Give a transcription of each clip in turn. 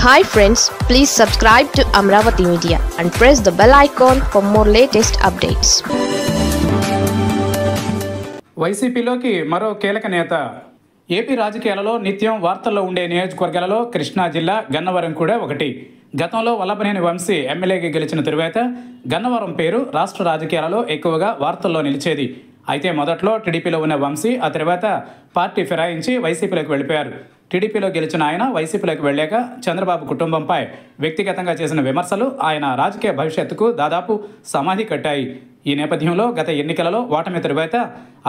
Hi friends, please subscribe to Amravati Media and press the bell icon for more latest updates. వైసీపీలోకి మరో కీలక నేత. AP రాజకీయాలలో నిత్యం వార్తల్లో ఉండే నియోజకవర్గాలలో కృష్ణా జిల్లా గన్నవరం కూడా ఒకటి. గతంలో వల్లభనేని వంశీ ఎమ్మెల్యేగా గెలిచిన తరువాత గన్నవరం పేరు రాష్ట్ర రాజకీయాలలో ఎక్కువగా వార్తల్లో నిలిచేది. అయితే మొదట్లో టీడీపీలో ఉన్న వంశీ ఆ తర్వాత పార్టీ ఫిరాయించి వైసీపీలోకి వెళ్ళిపోయారు. టీడీపీలో గెలిచిన ఆయన వైసీపీలోకి వెళ్ళాక చంద్రబాబు కుటుంబంపై వ్యక్తిగతంగా చేసిన విమర్శలు ఆయన రాజకీయ భవిష్యత్తుకు దాదాపు సమాధి కట్టాయి. ఈ నేపథ్యంలో గత ఎన్నికలలో ఓటమి తరువాత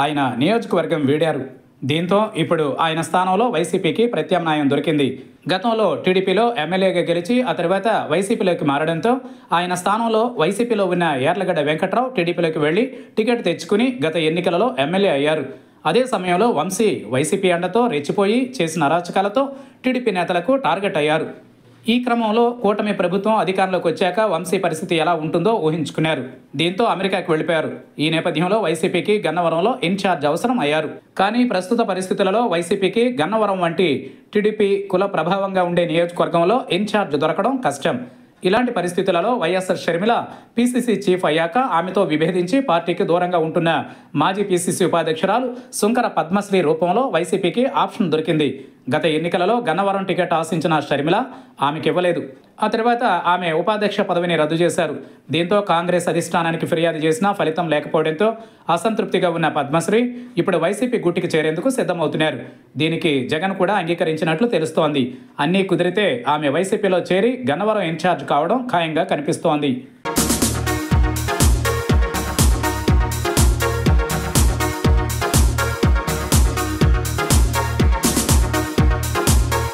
ఆయన నియోజకవర్గం వీడారు. దీంతో ఇప్పుడు ఆయన స్థానంలో వైసీపీకి ప్రత్యామ్నాయం దొరికింది. గతంలో టీడీపీలో ఎమ్మెల్యేగా గెలిచి ఆ తర్వాత వైసీపీలోకి మారడంతో ఆయన స్థానంలో వైసీపీలో ఉన్న యార్లగడ్డ వెంకట్రావు టీడీపీలోకి వెళ్లి టికెట్ తెచ్చుకుని గత ఎన్నికలలో ఎమ్మెల్యే అయ్యారు. అదే సమయంలో వంశీ వైసీపీ అండతో రెచ్చిపోయి చేసిన అరాచకాలతో టీడీపీ నేతలకు టార్గెట్ అయ్యారు. ఈ క్రమంలో కూటమి ప్రభుత్వం అధికారంలోకి వచ్చాక వంశీ పరిస్థితి ఎలా ఉంటుందో ఊహించుకున్నారు. దీంతో అమెరికాకు వెళ్ళిపోయారు. ఈ నేపథ్యంలో వైసీపీకి గన్నవరంలో ఇన్ఛార్జ్ అవసరం అయ్యారు. కానీ ప్రస్తుత పరిస్థితులలో వైసీపీకి గన్నవరం వంటి టీడీపీ కుల ప్రభావంగా ఉండే నియోజకవర్గంలో ఇన్ఛార్జ్ దొరకడం కష్టం. ఇలాంటి పరిస్థితులలో వైఎస్ఆర్ షర్మిల పీసీసీ చీఫ్ అయ్యాక ఆమెతో విభేదించి పార్టీకి దూరంగా ఉంటున్న మాజీ పీసీసీ ఉపాధ్యక్షురాలు సుంకర పద్మశ్రీ రూపంలో వైసీపీకి ఆప్షన్ దొరికింది. గత ఎన్నికలలో గన్నవరం టికెట్ ఆశించిన షర్మిల ఆమెకి ఇవ్వలేదు. ఆ తర్వాత ఆమె ఉపాధ్యక్ష పదవిని రద్దు చేశారు. దీంతో కాంగ్రెస్ అధిష్టానానికి ఫిర్యాదు చేసినా ఫలితం లేకపోవడంతో అసంతృప్తిగా ఉన్న పద్మశ్రీ ఇప్పుడు వైసీపీ గుట్టికి చేరేందుకు సిద్ధమవుతున్నారు. దీనికి జగన్ కూడా అంగీకరించినట్లు తెలుస్తోంది. అన్నీ కుదిరితే ఆమె వైసీపీలో చేరి గన్నవరం ఇన్ఛార్జ్ కావడం ఖాయంగా కనిపిస్తోంది.